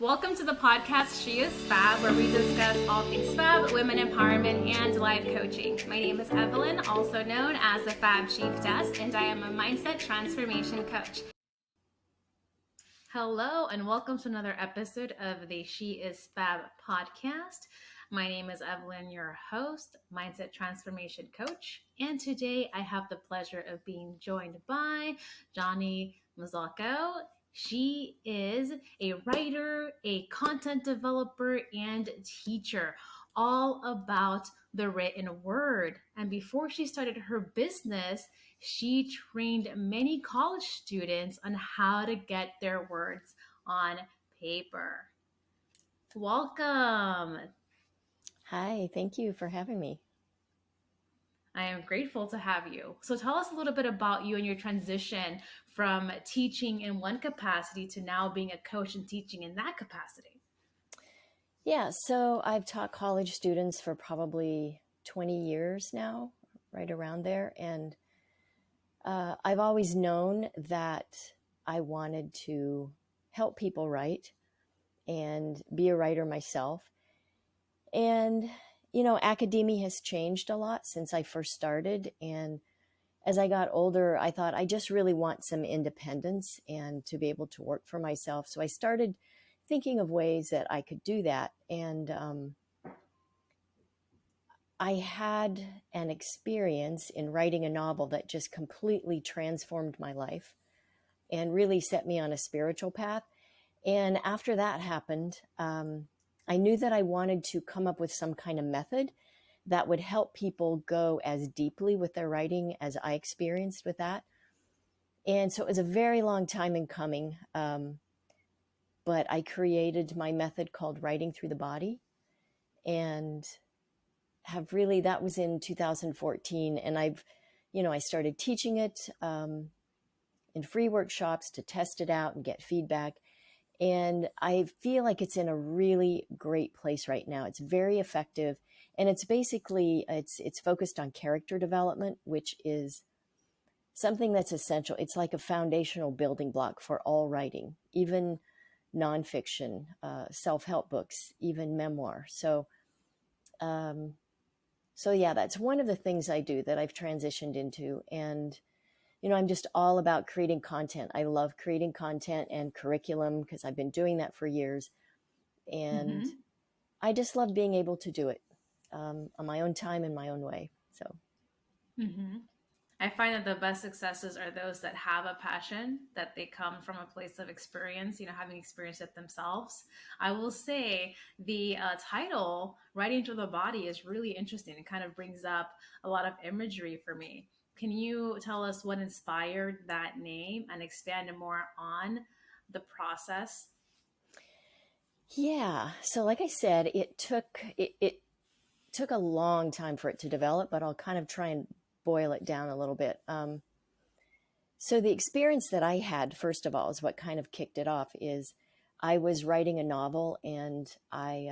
Welcome to the podcast She is Fab, where we discuss all things fab, women empowerment, and life coaching. My name is Evelyn, also known as the Fab Chieftess, and I am a mindset transformation coach. Hello, and welcome to another episode of the She is Fab podcast. My name is Evelyn, your host, mindset transformation coach, and today I have the pleasure of being joined by Johnnie Mazzocco. She is a writer, a content developer, and teacher, all about the written word. And before she started her business, she trained many college students on how to get their words on paper. Welcome. Hi, thank you for having me. I am grateful to have you. So tell us a little bit about you and your transition from teaching in one capacity to now being a coach and teaching in that capacity. Yeah, so I've taught college students for probably 20 years now, right around there. And I've always known that I wanted to help people write and be a writer myself. And, you know, academia has changed a lot since I first started. And as I got older, I thought I just really want some independence and to be able to work for myself. So I started thinking of ways that I could do that. And I had an experience in writing a novel that just completely transformed my life and really set me on a spiritual path. And after that happened, I knew that I wanted to come up with some kind of method that would help people go as deeply with their writing as I experienced with that. And so it was a very long time in coming. But I created my method called Writing Through the Body, and have really, that was in 2014. And I started teaching it in free workshops to test it out and get feedback. And I feel like it's in a really great place right now. It's very effective. And it's basically, it's focused on character development, which is something that's essential. It's like a foundational building block for all writing, even nonfiction, self-help books, even memoir. So yeah, that's one of the things I do that I've transitioned into. And, I'm just all about creating content. I love creating content and curriculum because I've been doing that for years. And I just love being able to do it on my own time in my own way. So. I find that the best successes are those that have a passion, that they come from a place of experience, having experienced it themselves. I will say the title, Writing Through the Body, is really interesting. It kind of brings up a lot of imagery for me. Can you tell us what inspired that name and expand more on the process? Yeah. So like I said, it took a long time for it to develop, but I'll kind of try and boil it down a little bit. So the experience that I had, first of all, is what kind of kicked it off. Is I was writing a novel, and I,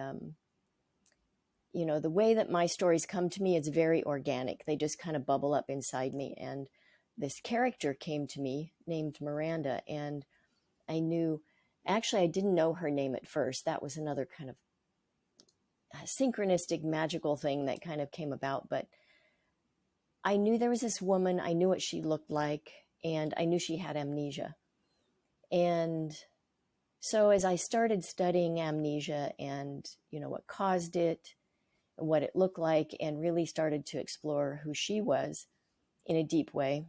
the way that my stories come to me, it's very organic. They just kind of bubble up inside me. And this character came to me named Miranda, and I didn't know her name at first. That was another kind of synchronistic, magical thing that kind of came about. But I knew there was this woman, I knew what she looked like, and I knew she had amnesia. And so as I started studying amnesia and, what caused it, and what it looked like, and really started to explore who she was in a deep way,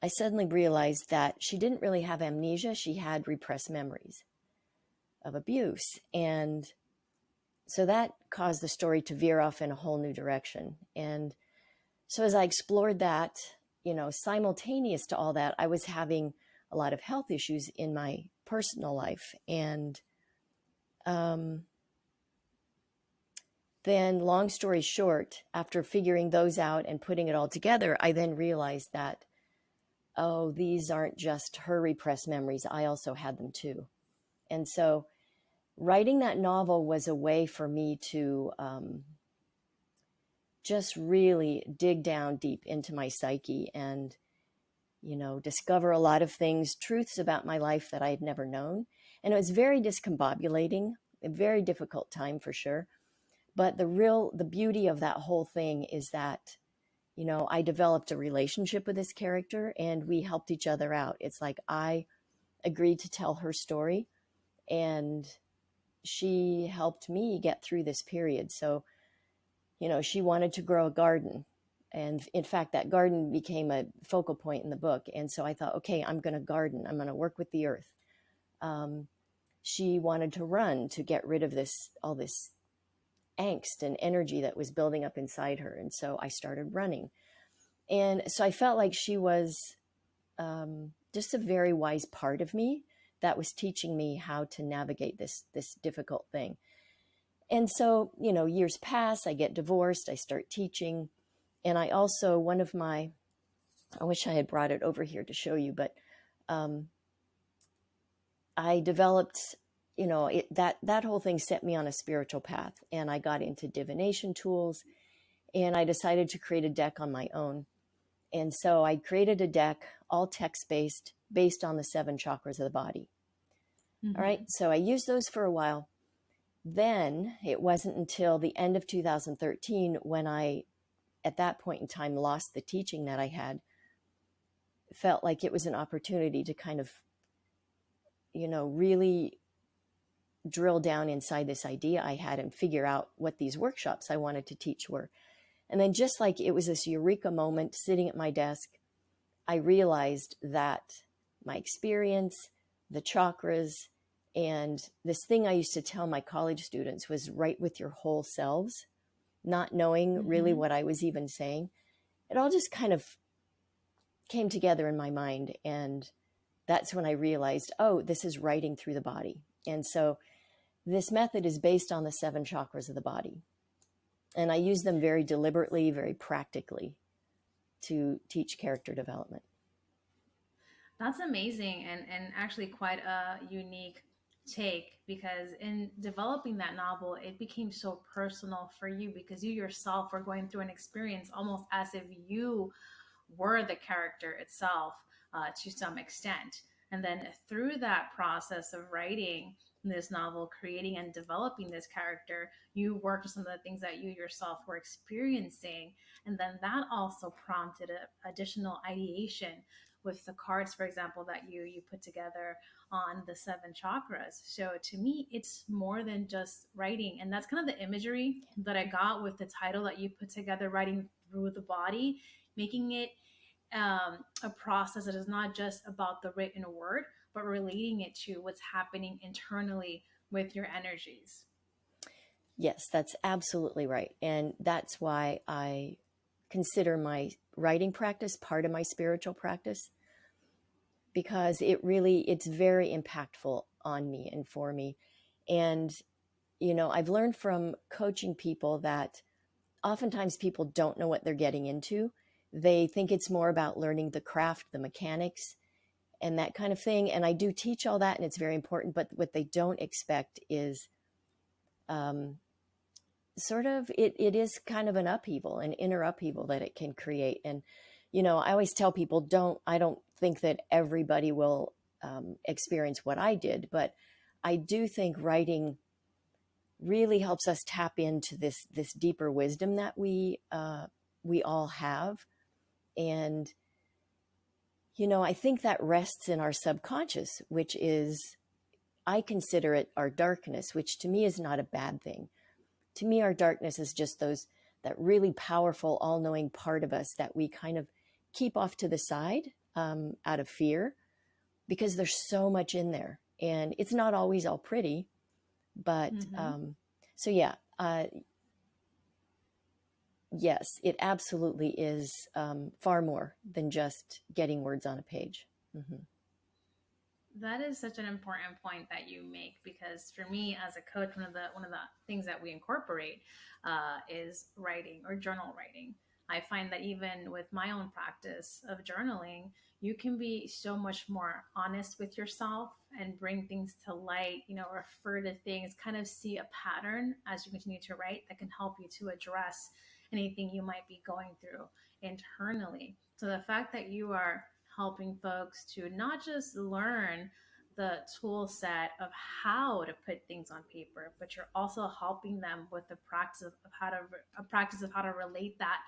I suddenly realized that she didn't really have amnesia. She had repressed memories of abuse. And so that caused the story to veer off in a whole new direction. And so as I explored that, simultaneous to all that, I was having a lot of health issues in my personal life. And then, long story short, after figuring those out and putting it all together, I then realized that, these aren't just her repressed memories. I also had them too. And so writing that novel was a way for me to just really dig down deep into my psyche and, discover a lot of things, truths about my life that I had never known. And it was very discombobulating, a very difficult time for sure. But the beauty of that whole thing is that, you know, I developed a relationship with this character and we helped each other out. It's like I agreed to tell her story and she helped me get through this period. So, you know, she wanted to grow a garden. And in fact, that garden became a focal point in the book. And so I thought, okay, I'm going to garden. I'm going to work with the earth. She wanted to run to get rid of all this angst and energy that was building up inside her. And so I started running. And so I felt like she was just a very wise part of me that was teaching me how to navigate this difficult thing. And so, you know, years pass, I get divorced, I start teaching. And I also, I wish I had brought it over here to show you, but I developed, you know, that whole thing set me on a spiritual path. And I got into divination tools and I decided to create a deck on my own. And so I created a deck, all text-based, based on the 7 chakras of the body. Mm-hmm. All right. So I used those for a while. Then it wasn't until the end of 2013 when I, at that point in time, lost the teaching that I had, felt like it was an opportunity to kind of, you know, really drill down inside this idea I had and figure out what these workshops I wanted to teach were. And then just like it was this eureka moment sitting at my desk, I realized that my experience, the chakras, and this thing I used to tell my college students was right with your whole selves, not knowing really what I was even saying. It all just kind of came together in my mind. And that's when I realized, oh, this is writing through the body. And so this method is based on the 7 chakras of the body. And I use them very deliberately, very practically to teach character development. That's amazing and actually quite a unique take, because in developing that novel, it became so personal for you because you yourself were going through an experience almost as if you were the character itself to some extent. And then through that process of writing this novel, creating and developing this character, you worked with some of the things that you yourself were experiencing. And then that also prompted additional ideation with the cards, for example, that you put together on the 7 chakras. So to me, it's more than just writing. And that's kind of the imagery that I got with the title that you put together, writing through the body, making it a process that is not just about the written word, but relating it to what's happening internally with your energies. Yes, that's absolutely right. And that's why I consider my writing practice part of my spiritual practice, because it's very impactful on me and for me. And, you know, I've learned from coaching people that oftentimes people don't know what they're getting into. They think it's more about learning the craft, the mechanics, and that kind of thing. And I do teach all that, and it's very important. But what they don't expect is it is kind of an upheaval, an inner upheaval that it can create. And, you know, I always tell people, I don't think that everybody will experience what I did, but I do think writing really helps us tap into this deeper wisdom that we all have. And, you know, I think that rests in our subconscious, which is, I consider it our darkness, which to me is not a bad thing. To me, our darkness is just that really powerful, all-knowing part of us that we kind of keep off to the side out of fear, because there's so much in there. And it's not always all pretty, but so yeah, yes, it absolutely is far more than just getting words on a page. Mm-hmm. That is such an important point that you make, because for me as a coach, one of the things that we incorporate is writing or journal writing. I find that even with my own practice of journaling, you can be so much more honest with yourself and bring things to light, you know, refer to things, kind of see a pattern as you continue to write that can help you to address anything you might be going through internally. So the fact that you are helping folks to not just learn the tool set of how to put things on paper, but you're also helping them with the practice of how to relate that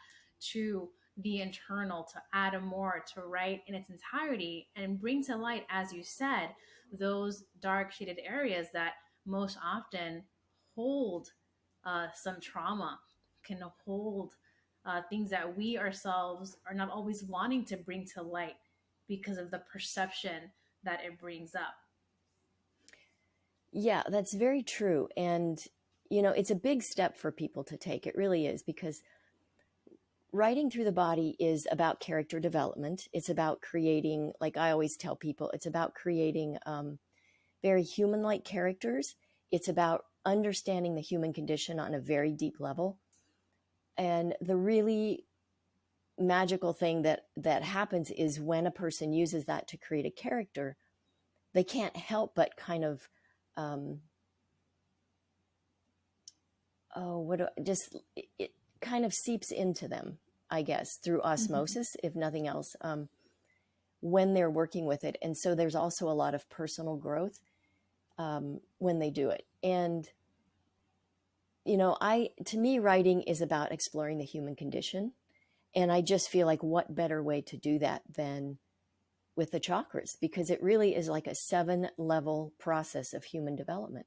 to the internal, to add more, to write in its entirety and bring to light, as you said, those dark shaded areas that most often hold some trauma, can hold things that we ourselves are not always wanting to bring to light because of the perception that it brings up. Yeah, that's very true. And, it's a big step for people to take. It really is, because writing through the body is about character development. It's about creating, like I always tell people, it's about creating very human-like characters. It's about understanding the human condition on a very deep level. And the really magical thing that happens is when a person uses that to create a character, they can't help but kind of it kind of seeps into them, I guess, through osmosis, if nothing else, when they're working with it. And so there's also a lot of personal growth when they do it. And to me, writing is about exploring the human condition. And I just feel like what better way to do that than with the chakras, because it really is like a 7-level process of human development.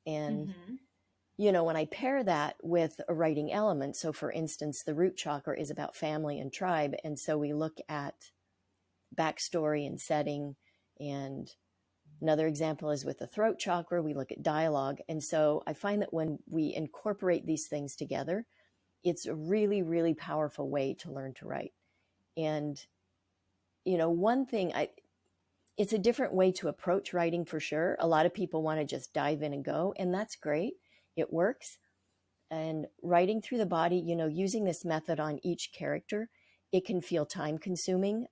And, when I pair that with a writing element, so for instance, the root chakra is about family and tribe. And so we look at backstory and setting. And another example is with the throat chakra, we look at dialogue. And so I find that when we incorporate these things together, it's a really, really powerful way to learn to write. And, one thing, it's a different way to approach writing for sure. A lot of people want to just dive in and go, and that's great. It works. And writing through the body, using this method on each character, it can feel time consuming.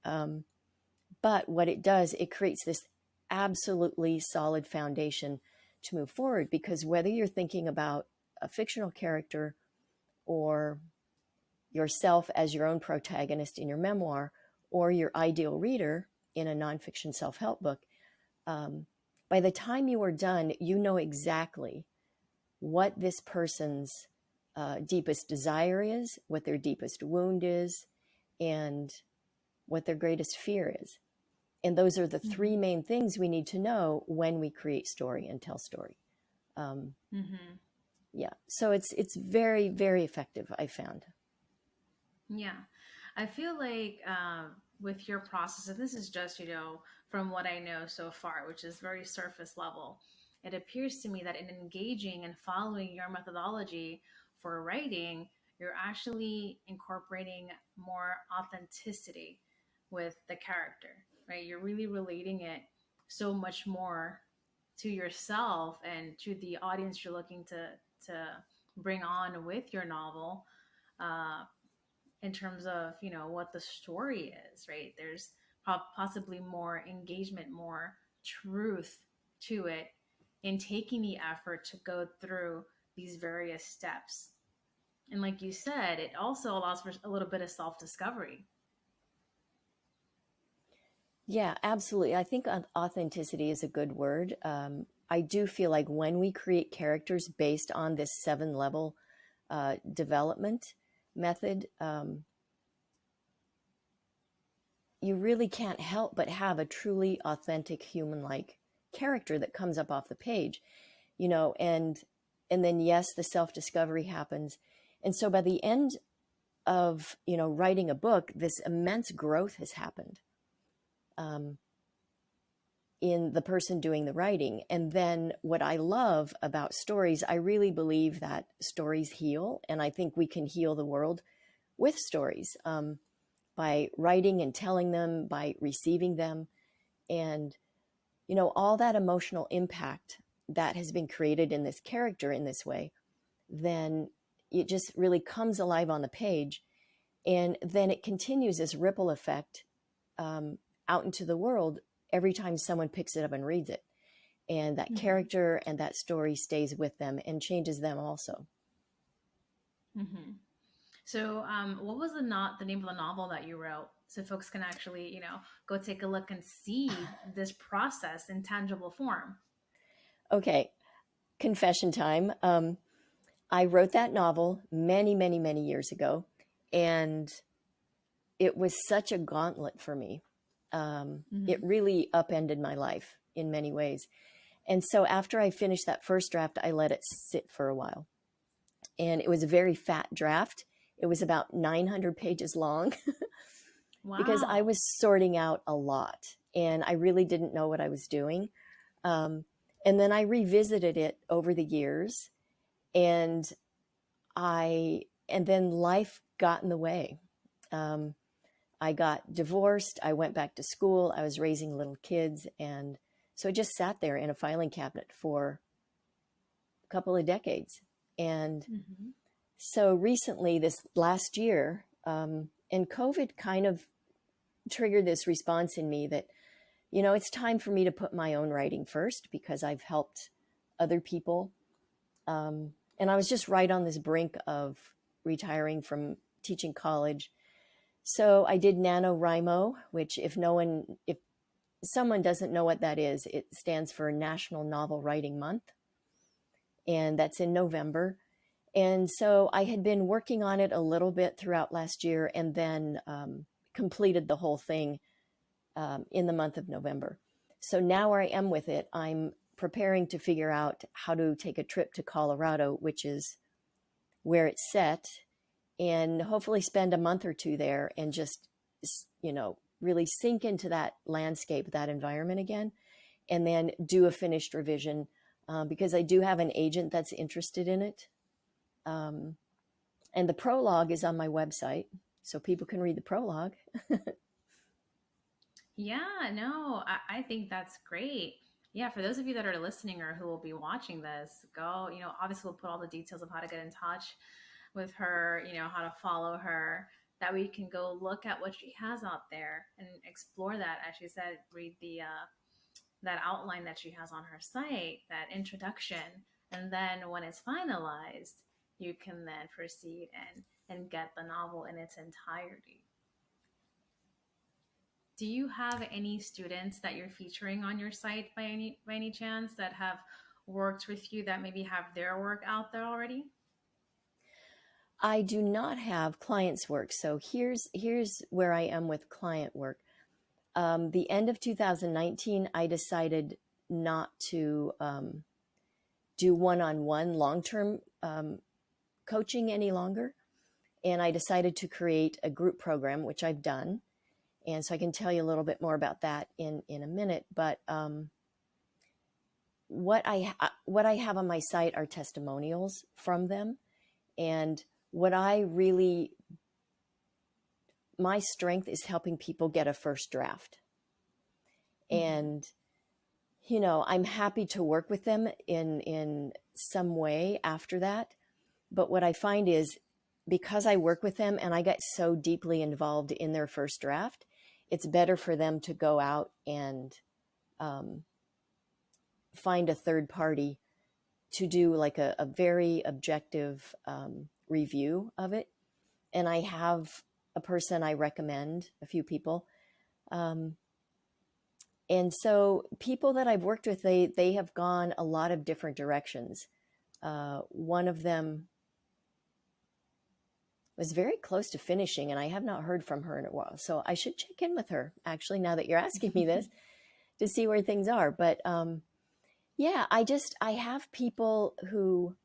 But what it does, it creates this absolutely solid foundation to move forward, because whether you're thinking about a fictional character or yourself as your own protagonist in your memoir, or your ideal reader in a nonfiction self-help book, by the time you are done, you know exactly what this person's deepest desire is, what their deepest wound is, and what their greatest fear is. And those are the 3 main things we need to know when we create story and tell story. Yeah. So it's very, very effective, I found. Yeah. I feel like with your process, and this is just, from what I know so far, which is very surface level, it appears to me that in engaging and following your methodology for writing, you're actually incorporating more authenticity with the character, right? You're really relating it so much more to yourself and to the audience you're looking to bring on with your novel, in terms of what the story is, right? There's possibly more engagement, more truth to it, in taking the effort to go through these various steps. And like you said, it also allows for a little bit of self-discovery. Yeah, absolutely. I think authenticity is a good word. I do feel like when we create characters based on this 7-level development method, you really can't help but have a truly authentic human-like character that comes up off the page, and then, yes, the self-discovery happens. And so by the end of, writing a book, this immense growth has happened in the person doing the writing. And then what I love about stories, I really believe that stories heal. And I think we can heal the world with stories, by writing and telling them, by receiving them. And, all that emotional impact that has been created in this character in this way, then it just really comes alive on the page. And then it continues this ripple effect out into the world every time someone picks it up and reads it. And that character and that story stays with them and changes them also. So, what was the name of the novel that you wrote, so folks can actually, go take a look and see this process in tangible form? Okay, confession time. I wrote that novel many, many, many years ago, and it was such a gauntlet for me. It Mm-hmm. really upended my life in many ways. And so after I finished that first draft, I let it sit for a while. And it was a very fat draft. It was about 900 pages long because I Wow. was sorting out a lot and I really didn't know what I was doing. Um, and then I revisited it over the years, and and then life got in the way. Um, I got divorced. I went back to school. I was raising little kids. And so it just sat there in a filing cabinet for a couple of decades. And Mm-hmm. so recently, this last year, and COVID kind of triggered this response in me that, it's time for me to put my own writing first because I've helped other people. And I was just right on this brink of retiring from teaching college. So I did NaNoWriMo, which if someone doesn't know what that is, it stands for National Novel Writing Month. And that's in November. And so I had been working on it a little bit throughout last year, and then completed the whole thing in the month of November. So now where I am with it, I'm preparing to figure out how to take a trip to Colorado, which is where it's set, and hopefully spend a month or two there and just, really sink into that landscape, that environment again, and then do a finished revision because I do have an agent that's interested in it. And the prologue is on my website, so people can read the prologue. Yeah, no, I think that's great. Yeah, for those of you that are listening or who will be watching this, go, obviously we'll put all the details of how to get in touch with her, how to follow her. That way you can go look at what she has out there and explore that. As she said, read the that outline that she has on her site, that introduction, and then when it's finalized, you can then proceed and get the novel in its entirety. Do you have any students that you're featuring on your site by any chance that have worked with you that maybe have their work out there already? I do not have clients work, so here's where I am with client work. The end of 2019, I decided not to do one-on-one long-term coaching any longer, and I decided to create a group program, which I've done. And so I can tell you a little bit more about that in a minute. But what I have on my site are testimonials from them, and what my strength is helping people get a first draft. Mm-hmm. And I'm happy to work with them in some way after that. But what I find is, because I work with them and I get so deeply involved in their first draft, it's better for them to go out and find a third party to do like a very objective review of it. And I have a person I recommend, a few people. And so people that I've worked with, they have gone a lot of different directions. One of them was very close to finishing, and I have not heard from her in a while. So I should check in with her, actually, now that you're asking me this, to see where things are. But yeah, I have people who,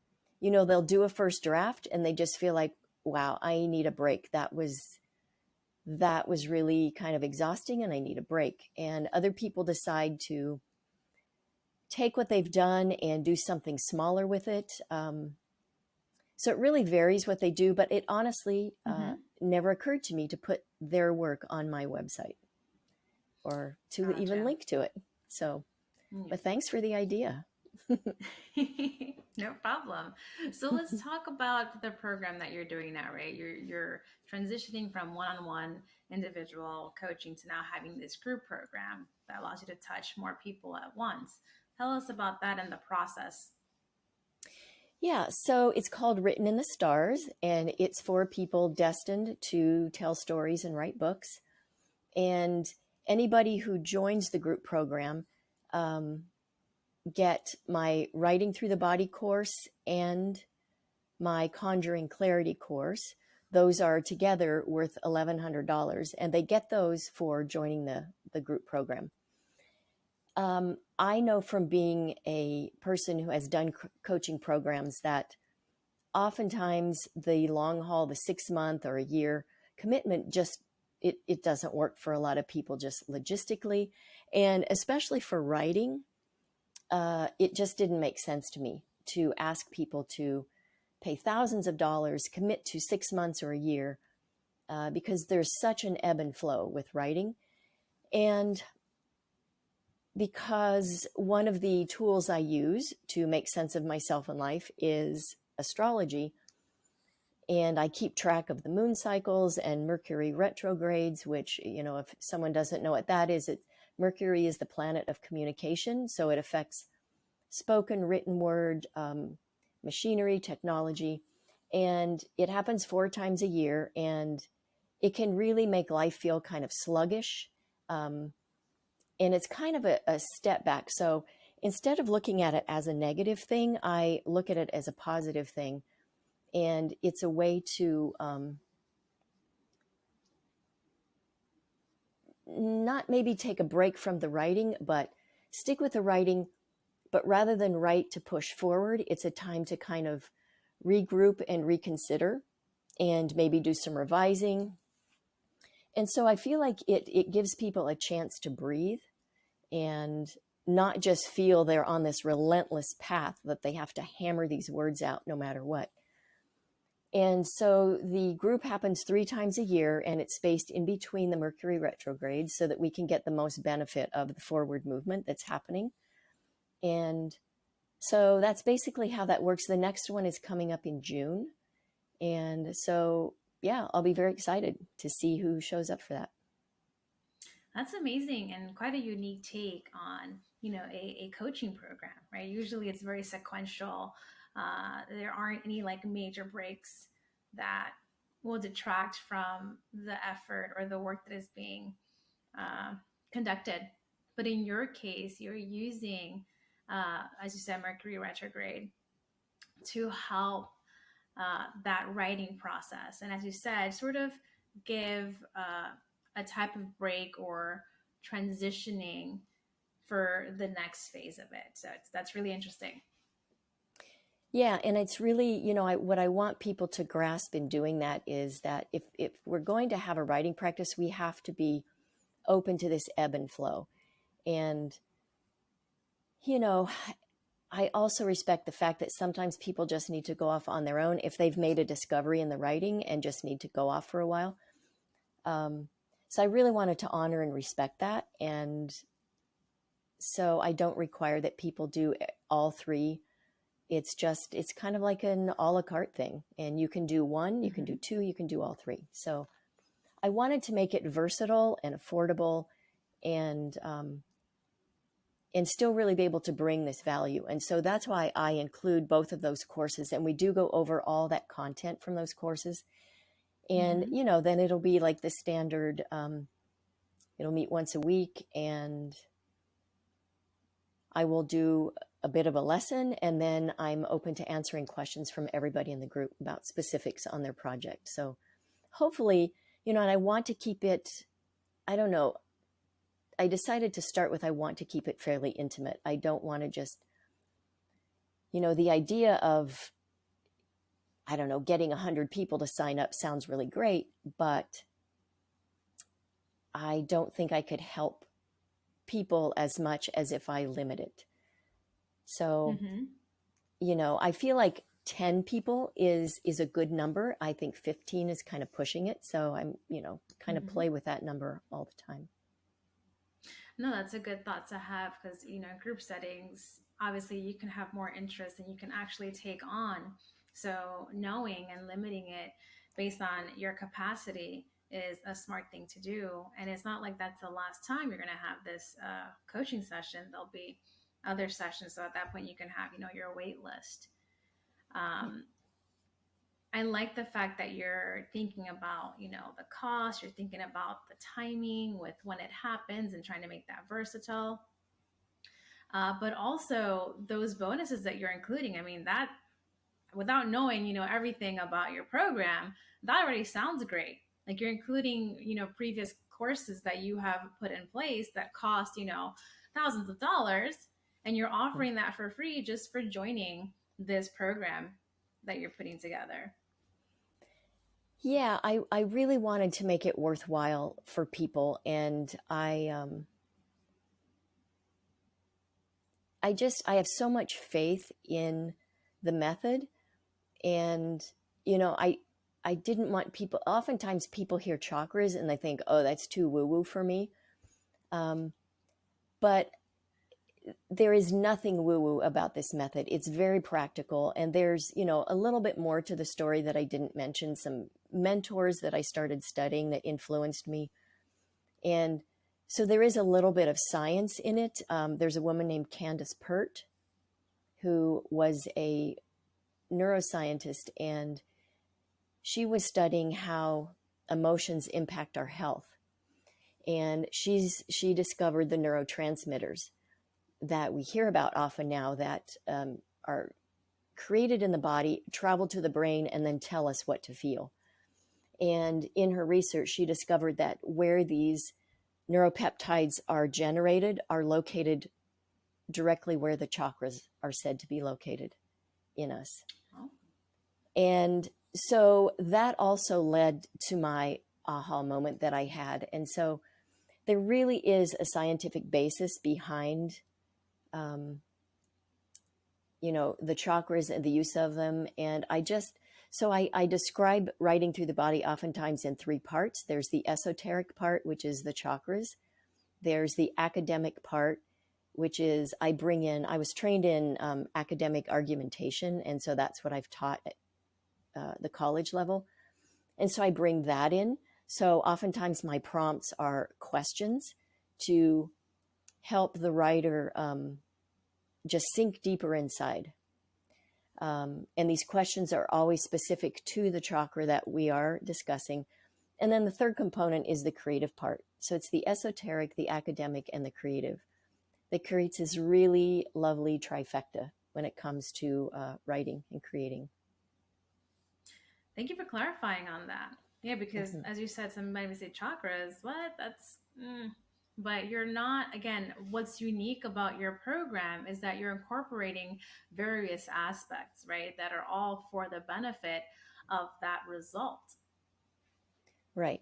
they'll do a first draft and they just feel like, wow, I need a break. That was really kind of exhausting and I need a break. And other people decide to take what they've done and do something smaller with it. So it really varies what they do, but it honestly Mm-hmm. never occurred to me to put their work on my website or to even Gotcha. link to it. So, Yeah. but thanks for the idea. No problem. So let's talk about the program that you're doing now, right? You're transitioning from one-on-one individual coaching to now having this group program that allows you to touch more people at once. Tell us about that and the process. Yeah, so it's called Written in the Stars, and it's for people destined to tell stories and write books. And anybody who joins the group program um, get my Writing Through the Body course and my Conjuring Clarity course. Those are together worth $1,100, and they get those for joining the group program. I know from being a person who has done coaching programs that oftentimes the long haul, the 6 month or a year commitment, just it doesn't work for a lot of people, just logistically, and especially for writing. It just didn't make sense to me to ask people to pay thousands of dollars, commit to 6 months or a year, because there's such an ebb and flow with writing. And because one of the tools I use to make sense of myself in life is astrology, and I keep track of the moon cycles and Mercury retrogrades, which, if someone doesn't know what that is, Mercury is the planet of communication. So it affects spoken, written word, machinery, technology. And it happens 4 times a year. And it can really make life feel kind of sluggish. And it's kind of a step back. So instead of looking at it as a negative thing, I look at it as a positive thing. And it's a way to not maybe take a break from the writing, but stick with the writing. But rather than write to push forward, it's a time to kind of regroup and reconsider and maybe do some revising. And so I feel like it gives people a chance to breathe and not just feel they're on this relentless path that they have to hammer these words out no matter what. And so the group happens 3 times a year, and it's spaced in between the Mercury retrogrades so that we can get the most benefit of the forward movement that's happening. And so that's basically how that works. The next one is coming up in June. And so, yeah, I'll be very excited to see who shows up for that. That's amazing and quite a unique take on, a coaching program, right? Usually it's very sequential. There aren't any like major breaks that will detract from the effort or the work that is being conducted. But in your case, you're using, as you said, Mercury retrograde to help that writing process. And as you said, sort of give a type of break or transitioning for the next phase of it. So that's really interesting. Yeah, and it's really, what I want people to grasp in doing that is that if we're going to have a writing practice, we have to be open to this ebb and flow. And, I also respect the fact that sometimes people just need to go off on their own if they've made a discovery in the writing and just need to go off for a while. So I really wanted to honor and respect that. And so I don't require that people do all 3. It's kind of like an a la carte thing. And you can do 1, you can do 2, you can do all 3. So I wanted to make it versatile and affordable and still really be able to bring this value. And so that's why I include both of those courses. And we do go over all that content from those courses. And, then it'll be like the standard, it'll meet once a week, and I will do a bit of a lesson, and then I'm open to answering questions from everybody in the group about specifics on their project. So hopefully, and I want to keep it, I don't know, I decided to start with, I want to keep it fairly intimate. I don't want to just, the idea of, I don't know, getting 100 people to sign up sounds really great, but I don't think I could help people as much as if I limit it. So, I feel like 10 people is a good number. I think 15 is kind of pushing it. So I'm, kind of play with that number all the time. No, that's a good thought to have because, group settings, obviously you can have more interest and you can actually take on. So knowing and limiting it based on your capacity is a smart thing to do. And it's not like that's the last time you're going to have this coaching session. There'll be other sessions. So at that point you can have, your wait list. I like the fact that you're thinking about, the cost, you're thinking about the timing with when it happens and trying to make that versatile. But also those bonuses that you're including. I mean, that without knowing, everything about your program, that already sounds great. Like you're including, previous courses that you have put in place that cost, thousands of dollars, and you're offering that for free just for joining this program that you're putting together. Yeah, I really wanted to make it worthwhile for people, and I have so much faith in the method, and I didn't want people. Oftentimes, people hear chakras and they think, "Oh, that's too woo-woo for me," but there is nothing woo-woo about this method. It's very practical, and there's a little bit more to the story that I didn't mention. Some mentors that I started studying that influenced me, and so there is a little bit of science in it. There's a woman named Candace Pert who was a neuroscientist, and she was studying how emotions impact our health, and she discovered the neurotransmitters that we hear about often now that are created in the body, travel to the brain, and then tell us what to feel. And in her research, she discovered that where these neuropeptides are generated are located directly where the chakras are said to be located in us. Oh. And so that also led to my aha moment that I had. And so there really is a scientific basis behind the chakras and the use of them. And I describe writing through the body oftentimes in three parts. There's the esoteric part, which is the chakras. There's the academic part, which is I was trained in academic argumentation. And so that's what I've taught at the college level. And so I bring that in. So oftentimes my prompts are questions to help the writer just sink deeper inside. And these questions are always specific to the chakra that we are discussing. And then the third component is the creative part. So it's the esoteric, the academic, and the creative that creates this really lovely trifecta when it comes to writing and creating. Thank you for clarifying on that. Yeah, because as you said, somebody would say chakras. What? That's... But you're not, again, what's unique about your program is that you're incorporating various aspects, right, that are all for the benefit of that result. Right.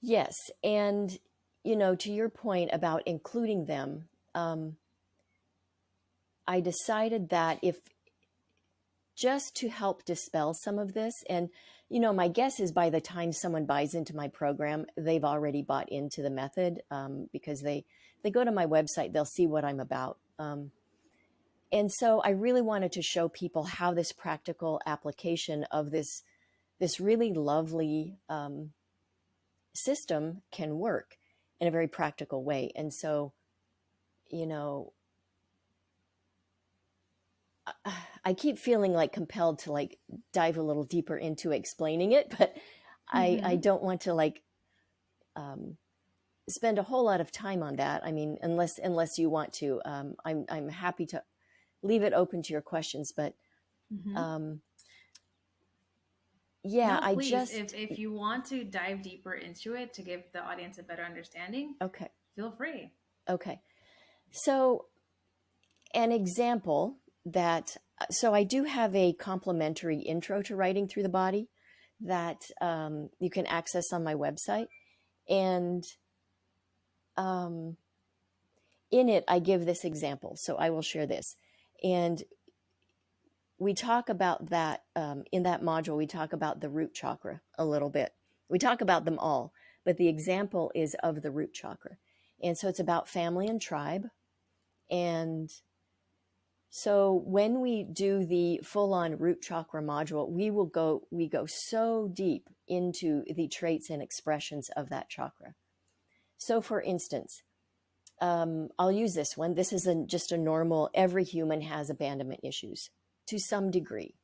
Yes. And, to your point about including them, I decided that if just to help dispel some of this, and my guess is by the time someone buys into my program, they've already bought into the method because they go to my website, they'll see what I'm about. And so I really wanted to show people how this practical application of this really lovely system can work in a very practical way. And so, I keep feeling like compelled to dive a little deeper into explaining it, but I don't want to spend a whole lot of time on that. I mean, unless you want to, I'm happy to leave it open to your questions, but yeah, no, please, if you want to dive deeper into it to give the audience a better understanding, okay, feel free. Okay. So an example so I do have a complimentary intro to writing through the body that you can access on my website. And in it, I give this example. So I will share this. And we talk about that in that module, we talk about the root chakra a little bit. We talk about them all, but the example is of the root chakra. And so it's about family and tribe. And so when we do the full-on root chakra module, we go so deep into the traits and expressions of that chakra. So for instance, I'll use this one. This is just a normal, every human has abandonment issues to some degree.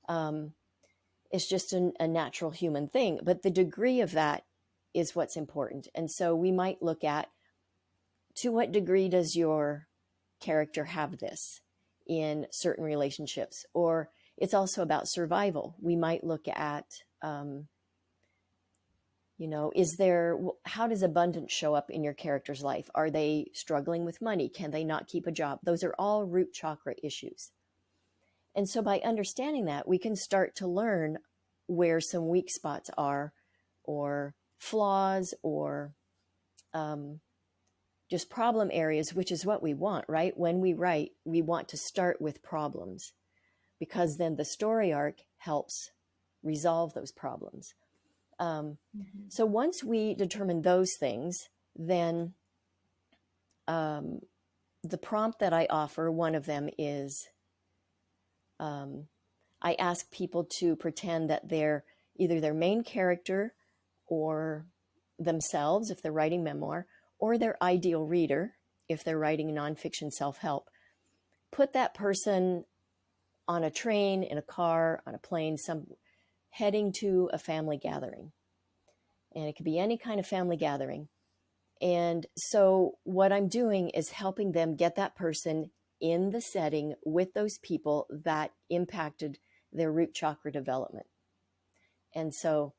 It's just a natural human thing, but the degree of that is what's important. And so we might look at, to what degree does your character have this in certain relationships? Or it's also about survival. We might look at, how does abundance show up in your character's life? Are they struggling with money? Can they not keep a job? Those are all root chakra issues. And so by understanding that, we can start to learn where some weak spots are, or flaws, or just problem areas, which is what we want, right? When we write, we want to start with problems, because then the story arc helps resolve those problems. So once we determine those things, then the prompt that I offer, one of them is, I ask people to pretend that they're either their main character or themselves, if they're writing memoir, or their ideal reader, if they're writing nonfiction self-help. Put that person on a train, in a car, on a plane, heading to a family gathering. And it could be any kind of family gathering. And so what I'm doing is helping them get that person in the setting with those people that impacted their root chakra development. And so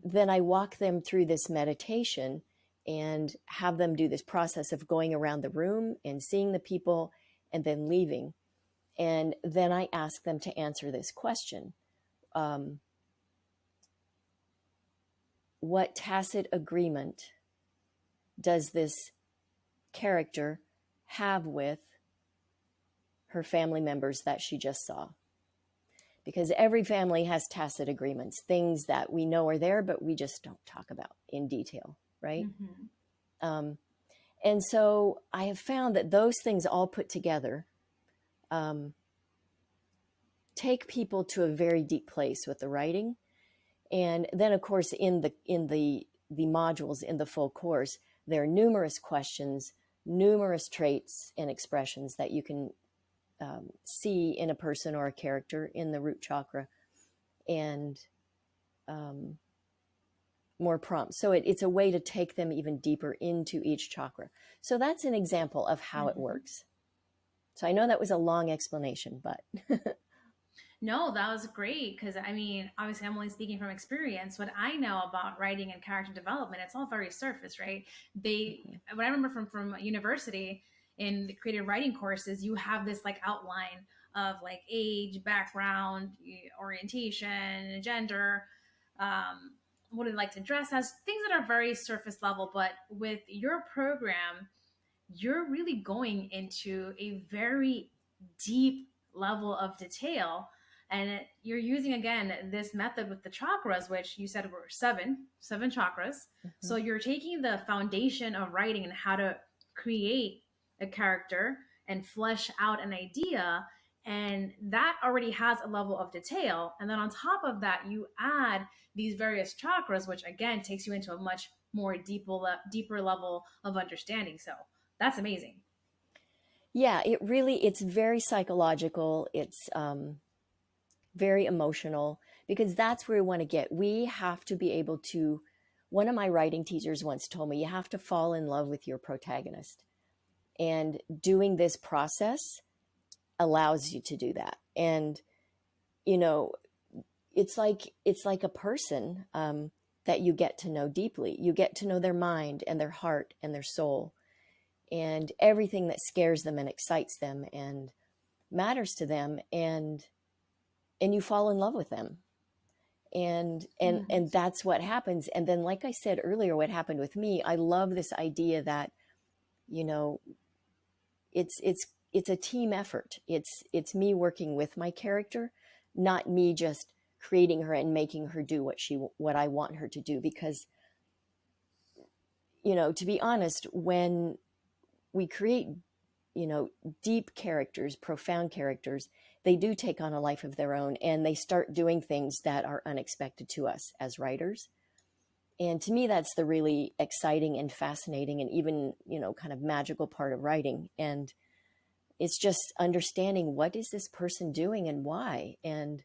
then I walk them through this meditation and have them do this process of going around the room and seeing the people and then leaving. And then I ask them to answer this question. What tacit agreement does this character have with her family members that she just saw? Because every family has tacit agreements, things that we know are there, but we just don't talk about in detail, right? And so I have found that those things all put together take people to a very deep place with the writing. And then, of course, in the modules, in the full course, there are numerous questions, numerous traits and expressions that you can see in a person or a character in the root chakra, and more prompts. So it's a way to take them even deeper into each chakra. So that's an example of how it works. So I know that was a long explanation, but... No, that was great, because I mean, obviously I'm only speaking from experience. What I know about writing and character development, it's all very surface, right? What I remember from university in the creative writing courses, you have this like outline of like age, background, orientation, gender, what do they like to dress as, things that are very surface level. But with your program, you're really going into a very deep level of detail. And you're using, again, this method with the chakras, which you said were seven chakras. So you're taking the foundation of writing and how to create a character and flesh out an idea. And that already has a level of detail. And then on top of that, you add these various chakras, which again takes you into a much more deeper level of understanding. So that's amazing. Yeah, it's very psychological. It's very emotional, because that's where we want to get. We have to be able to, one of my writing teachers once told me, you have to fall in love with your protagonist. And doing this process allows you to do that. And, it's like a person that you get to know deeply. You get to know their mind and their heart and their soul and everything that scares them and excites them and matters to them. And you fall in love with them. And that's what happens. And then, like I said earlier, what happened with me, I love this idea that, it's a team effort. It's me working with my character, not me just creating her and making her do what I want her to do. Because, to be honest, when we create, deep characters, profound characters, they do take on a life of their own, and they start doing things that are unexpected to us as writers. And to me, that's the really exciting and fascinating and even, kind of magical part of writing. And it's just understanding what is this person doing and why. And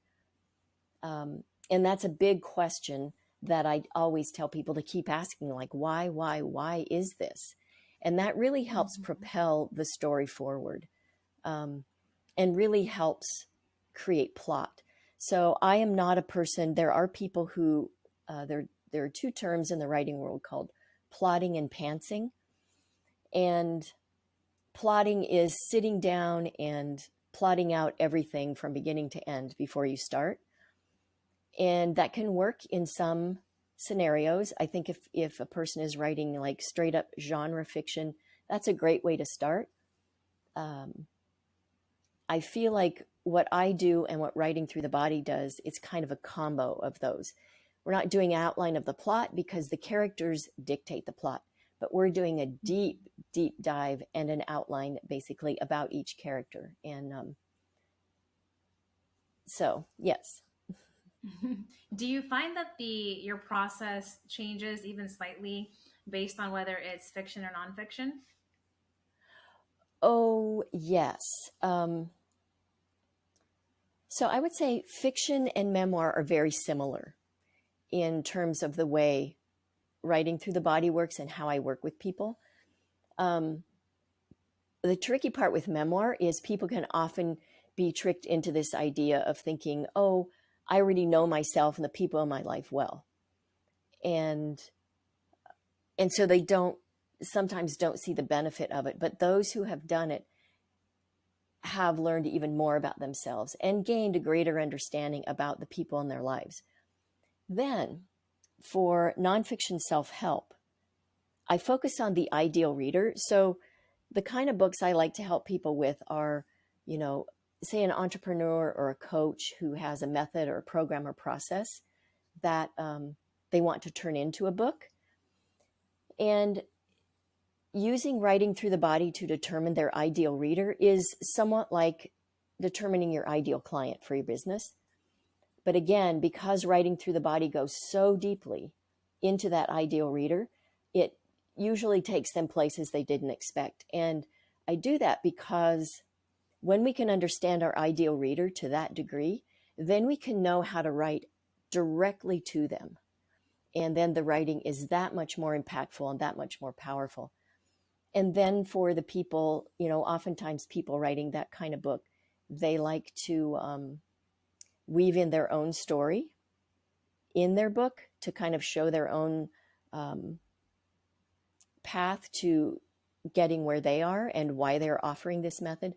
that's a big question that I always tell people to keep asking, like, why is this? And that really helps propel the story forward, and really helps create plot. So I am not a person, there are people who, there are two terms in the writing world called plotting and pantsing. And plotting is sitting down and plotting out everything from beginning to end before you start. And that can work in some scenarios. I think if a person is writing like straight up genre fiction, that's a great way to start. I feel like what I do and what Writing Through the Body does, it's kind of a combo of those. We're not doing an outline of the plot because the characters dictate the plot, but we're doing a deep, deep dive and an outline basically about each character. And so, yes. Do you find that your process changes even slightly based on whether it's fiction or nonfiction? Oh, yes. So I would say fiction and memoir are very similar in terms of the way Writing Through the Body works and how I work with people. The tricky part with memoir is people can often be tricked into this idea of thinking, oh, I already know myself and the people in my life well. And so they sometimes don't see the benefit of it. But those who have done it have learned even more about themselves and gained a greater understanding about the people in their lives. Then, for nonfiction self-help, I focus on the ideal reader. So the kind of books I like to help people with are, say an entrepreneur or a coach who has a method or a program or process that they want to turn into a book. And using Writing Through the Body to determine their ideal reader is somewhat like determining your ideal client for your business. But again, because Writing Through the Body goes so deeply into that ideal reader, it usually takes them places they didn't expect. And I do that because when we can understand our ideal reader to that degree, then we can know how to write directly to them. And then the writing is that much more impactful and that much more powerful. And then for the people, oftentimes people writing that kind of book, they like to weave in their own story in their book to kind of show their own path to getting where they are and why they're offering this method.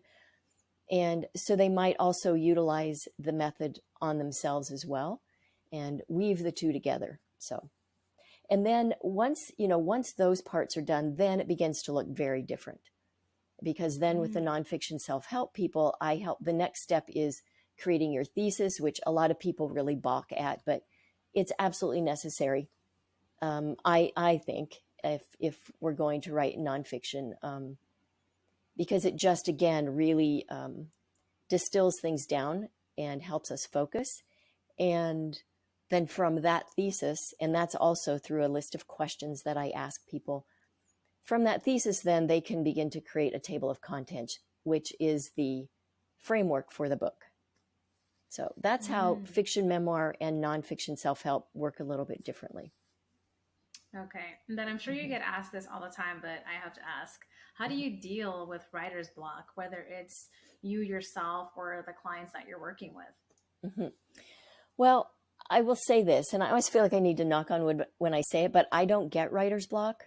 And so they might also utilize the method on themselves as well and weave the two together. So, and then once those parts are done, then it begins to look very different. Because then with the nonfiction self-help people, the next step is creating your thesis, which a lot of people really balk at, but it's absolutely necessary. I think if we're going to write nonfiction, because it just, again, really distills things down and helps us focus. And then from that thesis, and that's also through a list of questions that I ask people, from that thesis, then they can begin to create a table of contents, which is the framework for the book. So that's how fiction, memoir, and nonfiction self-help work a little bit differently. Okay. And then I'm sure you get asked this all the time, but I have to ask, how do you deal with writer's block, whether it's you yourself or the clients that you're working with? Mm-hmm. Well, I will say this, and I always feel like I need to knock on wood when I say it, but I don't get writer's block.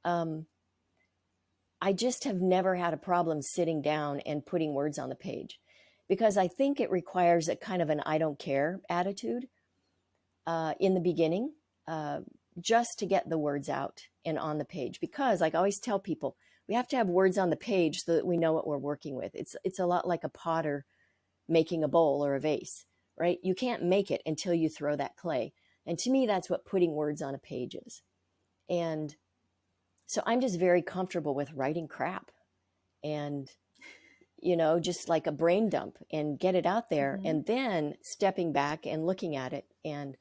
I just have never had a problem sitting down and putting words on the page, because I think it requires a kind of an I don't care attitude in the beginning, just to get the words out and on the page. Because like I always tell people, we have to have words on the page so that we know what we're working with. It's a lot like a potter making a bowl or a vase, right? You can't make it until you throw that clay. And to me, that's what putting words on a page is. And so I'm just very comfortable with writing crap and, just like a brain dump and get it out there, and then stepping back and looking at it and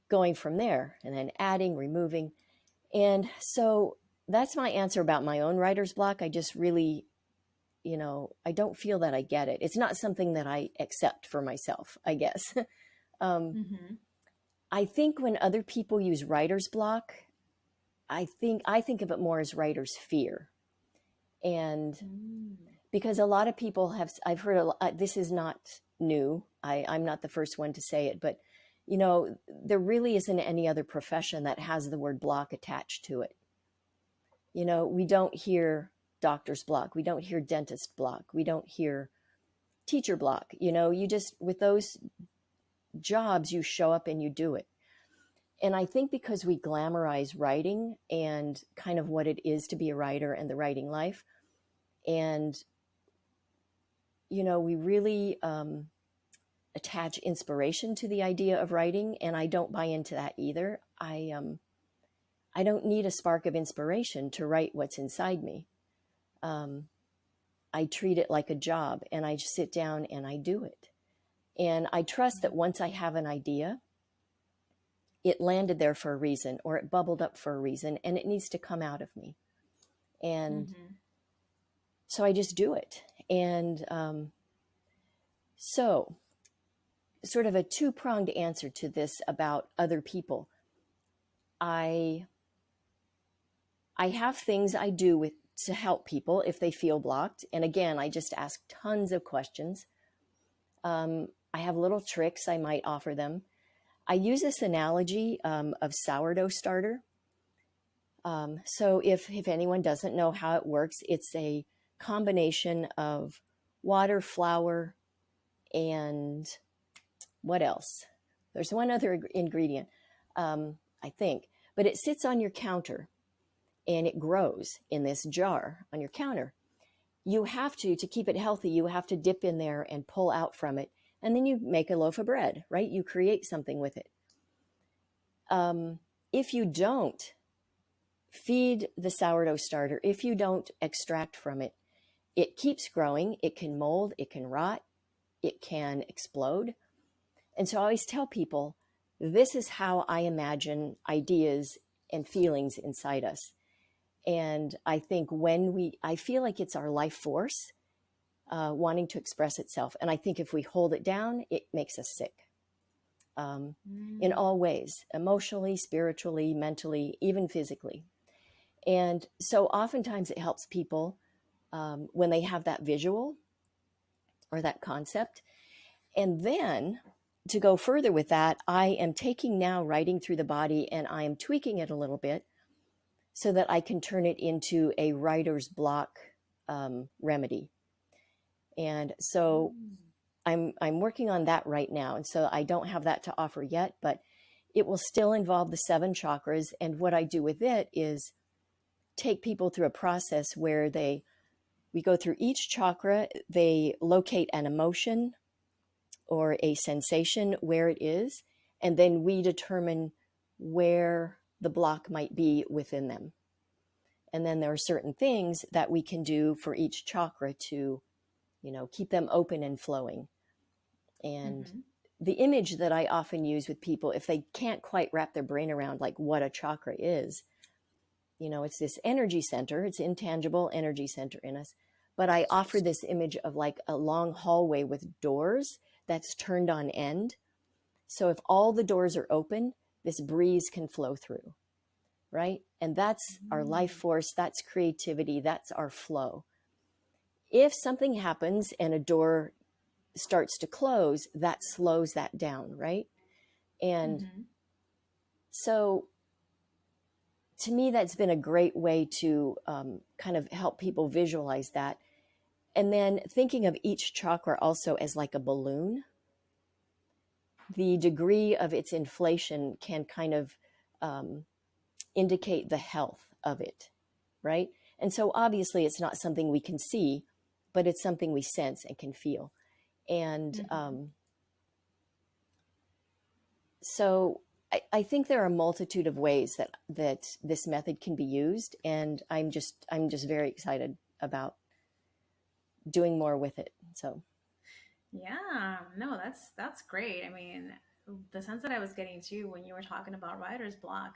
going from there, and then adding, removing. And so that's my answer about my own writer's block. I just really I don't feel that I get it. It's not something that I accept for myself, I guess. Mm-hmm. I think when other people use writer's block, I think of it more as writer's fear. And because a lot of people I've heard this is not new. I'm not the first one to say it, but there really isn't any other profession that has the word block attached to it. We don't hear doctor's block. We don't hear dentist block. We don't hear teacher block. You just, with those jobs, you show up and you do it. And I think because we glamorize writing and kind of what it is to be a writer and the writing life, and we really attach inspiration to the idea of writing, and I don't buy into that either. I don't need a spark of inspiration to write what's inside me. I treat it like a job, and I just sit down and I do it. And I trust that once I have an idea, it landed there for a reason, or it bubbled up for a reason, and it needs to come out of me. And so I just do it. And so sort of a two-pronged answer to this about other people. I have things I do to help people if they feel blocked. And again, I just ask tons of questions. I have little tricks I might offer them. I use this analogy of sourdough starter. So if anyone doesn't know how it works, it's a combination of water, flour, and what else? There's one other ingredient, I think, but it sits on your counter and it grows in this jar on your counter. You have to keep it healthy, you have to dip in there and pull out from it. And then you make a loaf of bread, right? You create something with it. If you don't feed the sourdough starter, if you don't extract from it, it keeps growing. It can mold, it can rot, it can explode. And so I always tell people, this is how I imagine ideas and feelings inside us. And I think I feel like it's our life force wanting to express itself. And I think if we hold it down, it makes us sick in all ways, emotionally, spiritually, mentally, even physically. And so oftentimes it helps people when they have that visual or that concept. And then to go further with that, I am taking now writing through the body and I am tweaking it a little bit so that I can turn it into a writer's block remedy. And so I'm working on that right now. And so I don't have that to offer yet, but it will still involve the 7 chakras. And what I do with it is take people through a process where we go through each chakra, they locate an emotion or a sensation where it is, and then we determine where the block might be within them. And then there are certain things that we can do for each chakra to, keep them open and flowing. And the image that I often use with people, if they can't quite wrap their brain around like what a chakra is, it's this energy center, it's intangible energy center in us. But I offer this image of like a long hallway with doors that's turned on end. So if all the doors are open, this breeze can flow through, right? And that's our life force, that's creativity, that's our flow. If something happens and a door starts to close, that slows that down, right? And so to me, that's been a great way to kind of help people visualize that. And then thinking of each chakra also as like a balloon. The degree of its inflation can kind of indicate the health of it, right? And so obviously it's not something we can see, but it's something we sense and can feel. And so I think there are a multitude of ways that this method can be used, and I'm just very excited about doing more with it. So yeah, no, that's great. I mean, the sense that I was getting too when you were talking about writer's block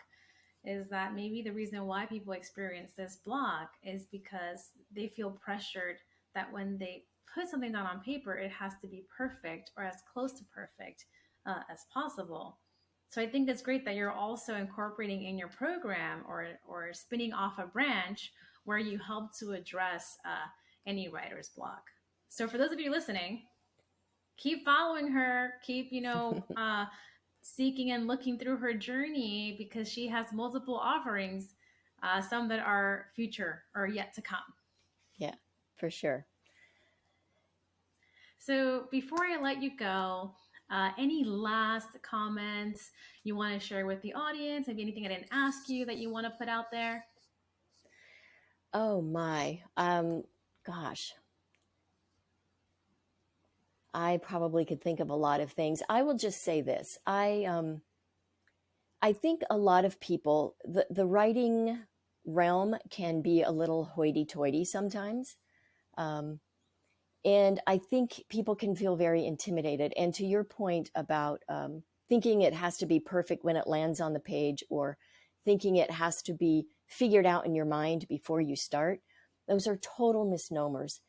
is that maybe the reason why people experience this block is because they feel pressured that when they put something down on paper, it has to be perfect or as close to perfect as possible. So I think it's great that you're also incorporating in your program or spinning off a branch where you help to address any writer's block. So for those of you listening, keep following her, keep, seeking and looking through her journey, because she has multiple offerings, some that are future or yet to come. Yeah, for sure. So before I let you go, any last comments you want to share with the audience? Maybe anything I didn't ask you that you want to put out there? Oh my, gosh. I probably could think of a lot of things. I will just say this. I think a lot of people, the writing realm can be a little hoity-toity sometimes. And I think people can feel very intimidated. And to your point about thinking it has to be perfect when it lands on the page, or thinking it has to be figured out in your mind before you start, those are total misnomers.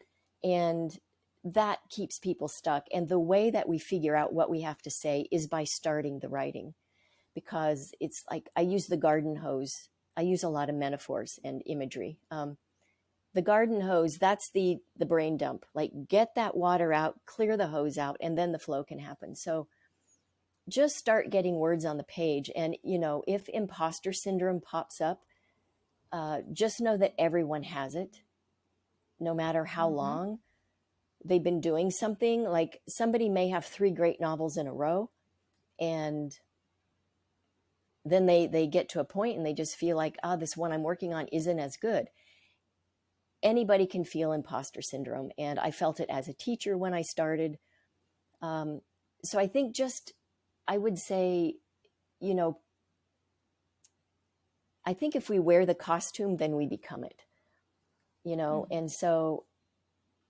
And that keeps people stuck. And the way that we figure out what we have to say is by starting the writing. Because it's like, I use the garden hose. I use a lot of metaphors and imagery. The garden hose, that's the brain dump. Like, get that water out, clear the hose out, and then the flow can happen. So just start getting words on the page. And, if imposter syndrome pops up, just know that everyone has it, no matter how long they've been doing something. Like, somebody may have 3 great novels in a row, and then they get to a point and they just feel like, this one I'm working on isn't as good. Anybody can feel imposter syndrome. And I felt it as a teacher when I started. So I think I would say, I think if we wear the costume, then we become it, And so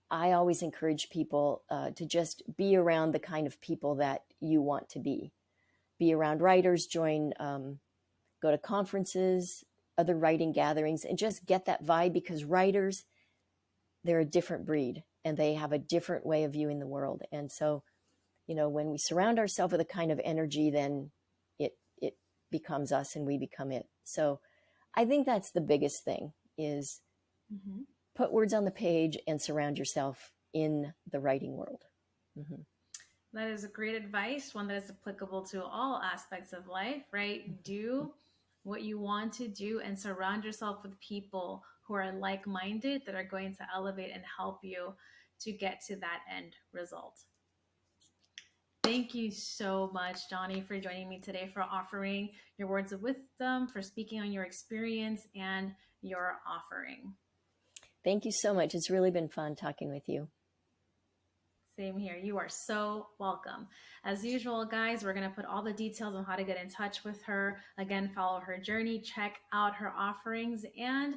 I always encourage people to just be around the kind of people that you want to be around writers, go to conferences, other writing gatherings, and just get that vibe, because writers, they're a different breed and they have a different way of viewing the world. And so, when we surround ourselves with a kind of energy, then it becomes us and we become it. So I think that's the biggest thing, is put words on the page and surround yourself in the writing world. That is a great advice, one that is applicable to all aspects of life, right? Do what you want to do and surround yourself with people who are like-minded, that are going to elevate and help you to get to that end result. Thank you so much, Johnnie, for joining me today, for offering your words of wisdom, for speaking on your experience and your offering. Thank you so much. It's really been fun talking with you. Same here. You are so welcome. As usual, guys, we're going to put all the details on how to get in touch with her. Again, follow her journey, check out her offerings, and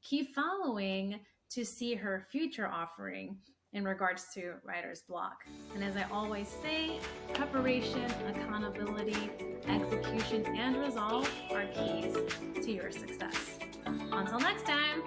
keep following to see her future offering in regards to writer's block. And as I always say, preparation, accountability, execution, and resolve are keys to your success. Until next time.